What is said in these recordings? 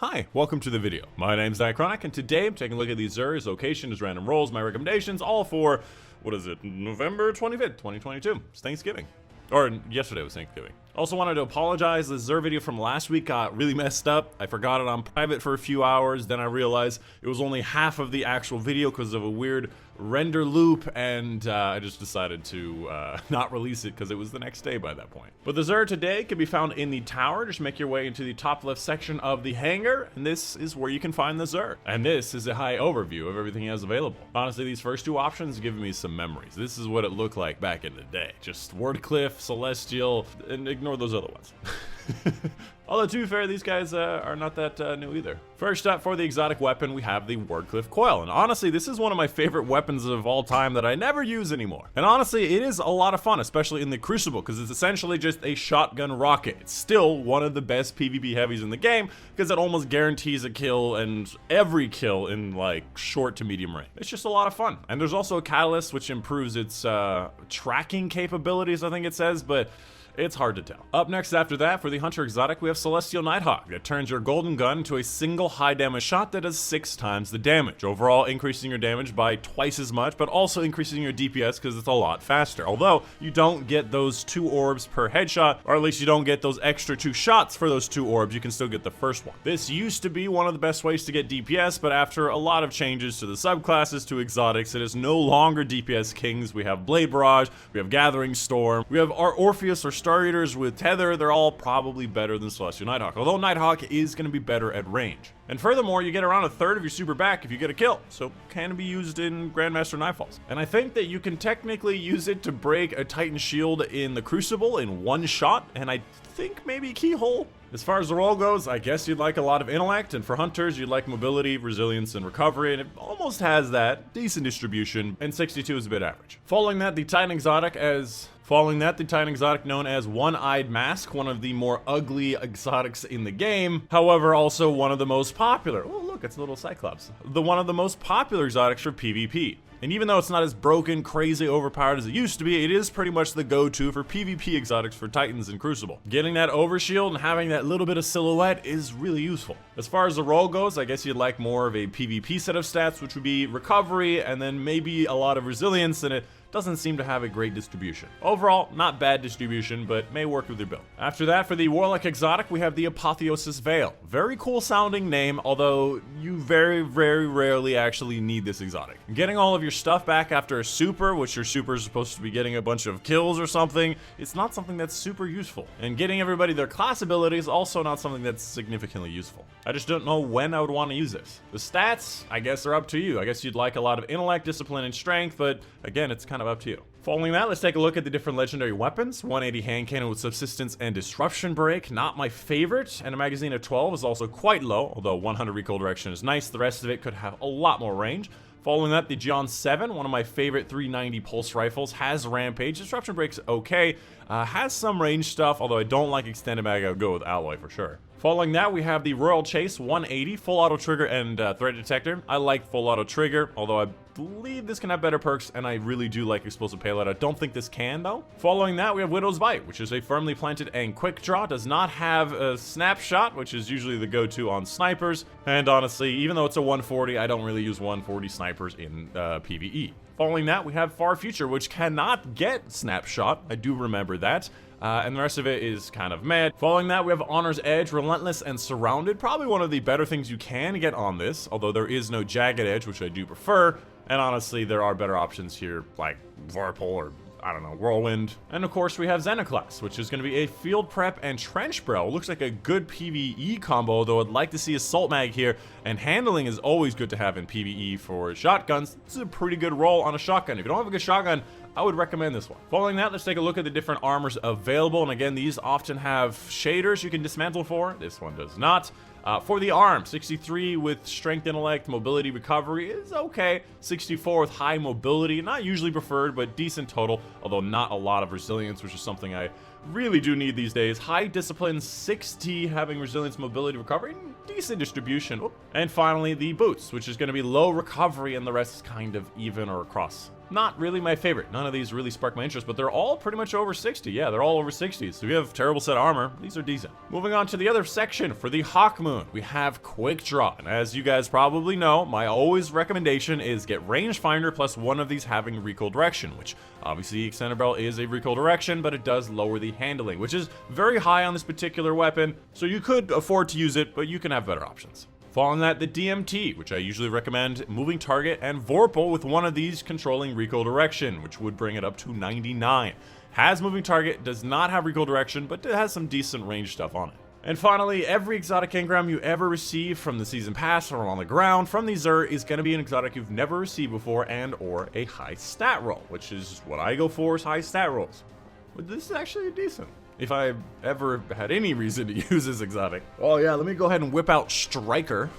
Hi, welcome to the video. My name's Dychronic, and today I'm taking a look at the Xur Location as random rolls, my recommendations, all for, what is it, November 25th, 2022. It's Thanksgiving. Or yesterday was Thanksgiving. Also wanted to apologize, the Xur video from last week got really messed up. I forgot it on private for a few hours, then I realized it was only half of the actual video because of a weird render loop, and I just decided to not release it because it was the next day by that point. But the Xur today can be found in the tower. Just make your way into the top left section of the hangar, and this is where you can find the Xur. And this is a high overview of everything he has available. Honestly, these first two options give me some memories. This is what it looked like back in the day. Just WARDCLIFF, Celestial, and ignore those other ones. Although, to be fair, these guys are not that new either. First up, for the exotic weapon, we have the WARDCLIFF COIL. And honestly, this is one of my favorite weapons of all time that I never use anymore. And honestly, it is a lot of fun, especially in the Crucible, because it's essentially just a shotgun rocket. It's still one of the best PvP heavies in the game, because it almost guarantees a kill, and every kill in, like, short to medium range. It's just a lot of fun. And there's also a catalyst, which improves its tracking capabilities, I think it says, but it's hard to tell. Up next after that, for the Hunter exotic, we have Celestial NIGHTHAWK that turns your golden gun into a single high damage shot that does 6 times the damage, overall increasing your damage by twice as much, but also increasing your DPS because it's a lot faster. Although you don't get those 2 orbs per headshot, or at least you don't get those extra 2 shots for those 2 orbs, you can still get the first one. This used to be one of the best ways to get DPS, but after a lot of changes to the subclasses to exotics, it is no longer DPS kings. We have Blade Barrage, we have Gathering Storm, we have our Orpheus or Star Eaters with Tether. They're all probably better than Celestial NIGHTHAWK, although NIGHTHAWK is going to be better at range. And furthermore, you get around a third of your super back if you get a kill, so can be used in Grandmaster Nightfalls. And I think that you can technically use it to break a Titan shield in the Crucible in 1 shot, and I think maybe Keyhole. As far as the role goes, I guess you'd like a lot of intellect, and for hunters, you'd like mobility, resilience, and recovery, and it almost has that. Decent distribution, and 62 is a bit average. Following that, the Titan exotic known as One-Eyed Mask, one of the more ugly exotics in the game, however, also one of the most popular. Oh, look, it's a little Cyclops. One of the most popular exotics for PvP. And even though it's not as broken, crazy, overpowered as it used to be, it is pretty much the go-to for PvP exotics for Titans in Crucible. Getting that overshield and having that little bit of silhouette is really useful. As far as the role goes, I guess you'd like more of a PvP set of stats, which would be recovery and then maybe a lot of resilience, and it doesn't seem to have a great distribution. Overall, not bad distribution, but may work with your build. After that, for the Warlock exotic, we have the Apotheosis Veil. Very cool sounding name, although you very, very rarely actually need this exotic. Getting all of your stuff back after a super, which your super is supposed to be getting a bunch of kills or something, it's not something that's super useful. And getting everybody their class ability is also not something that's significantly useful. I just don't know when I would want to use this. The stats, I guess, are up to you. I guess you'd like a lot of intellect, discipline, and strength, but again, it's kind of up to you. Following that, let's take a look at the different legendary weapons. 180 hand cannon with subsistence and disruption break, not my favorite, and a magazine of 12 is also quite low, although 100 recoil direction is nice. The rest of it could have a lot more range. Following that, the JIAN 7, one of my favorite 390 pulse rifles, has rampage. Disruption break's okay, has some range stuff, although I don't like extended mag. I would go with alloy for sure. Following that, we have the Royal Chase 180, full auto trigger and threat detector. I like full auto trigger, although I believe this can have better perks, and I really do like explosive payload. I don't think this can, though. Following that, we have Widow's Bite, which is a firmly planted and quick draw. Does not have a snapshot, which is usually the go-to on snipers. And honestly, even though it's a 140, I don't really use 140 snipers in PvE. Following that, we have Far Future, which cannot get snapshot. I do remember that. And the rest of it is kind of mad. Following that, we have Honor's Edge, Relentless, and Surrounded. Probably one of the better things you can get on this, although there is no Jagged Edge, which I do prefer. And honestly, there are better options here, like Vorpal or, I don't know, Whirlwind. And of course, we have XENOCLAST, which is going to be a field prep and trench bro. Looks like a good PvE combo, though I'd like to see Assault Mag here. And handling is always good to have in PvE for shotguns. This is a pretty good roll on a shotgun. If you don't have a good shotgun, I would recommend this one. Following that, let's take a look at the different armors available. And again, these often have shaders you can dismantle for. This one does not. For the arm, 63 with strength, intellect, mobility, recovery is okay. 64 with high mobility, not usually preferred, but decent total, although not a lot of resilience, which is something I really do need these days. High discipline, 60 having resilience, mobility, recovery, decent distribution. And finally, the boots, which is going to be low recovery, and the rest is kind of even or across. not really my favorite. None of these really spark my interest, but they're all pretty much over 60. Yeah, they're all over 60. So if you have terrible set armor, these are decent. Moving on to the other section for the Hawkmoon, we have Quick Draw. And as you guys probably know, my always recommendation is get rangefinder plus one of these having recoil direction, which obviously extended barrel is a recoil direction, but it does lower the handling, which is very high on this particular weapon. So you could afford to use it, but you can have better options. Following that, the DMT, which I usually recommend moving target and Vorpal with one of these controlling recoil direction, which would bring it up to 99. Has moving target, does not have recoil direction, but it has some decent range stuff on it. And finally, every exotic engram you ever receive from the season pass or on the ground from the Xur is going to be an exotic you've never received before and or a high stat roll, which is what I go for, is high stat rolls. But this is actually decent. If I ever had any reason to use this exotic. Oh yeah, let me go ahead and whip out Striker.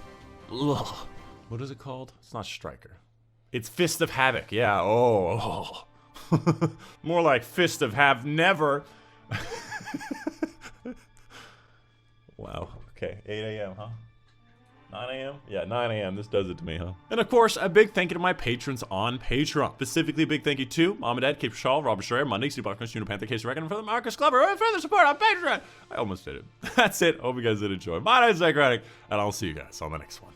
Ugh. What is it called? It's not Striker. It's Fist of Havoc. Yeah, oh. More like Fist of Have Never. Wow, okay, 8 a.m., huh? 9 a.m.? Yeah, 9 a.m. This does it to me, huh? And of course, a big thank you to my patrons on Patreon. Specifically, a big thank you to Mom and Dad, Cape Shaw, Robert Schreier, Monday, Steve Buckner, Juno Panther, Casey Reckon, for the Marcus Clubber, and further support on Patreon. I almost did it. That's it. Hope you guys did enjoy. My name is Dychronic, and I'll see you guys on the next one.